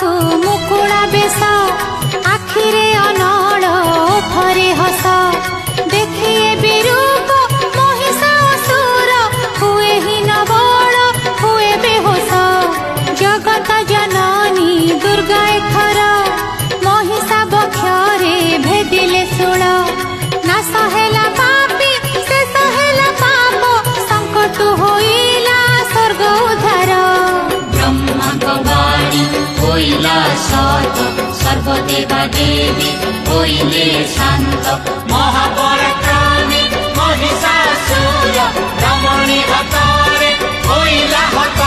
तू मुकुड़ा बेस आखिरे अनड़ ओठरे हस देखिए विरूप महिषासुर हुए ही नबड़ हुए बेहोश जगत जननी दुर्गा एथर महिषा बक्षरे भेदिले शूल ना सहेला पापी से सहेला पाप संकट होइला स्वर्ग उद्धार ब्रह्मा गवाणी होइला सत सर्वदेवा देवी होइले शांत महापराक्रमी महिषासुर रमणी हतारे होइला हत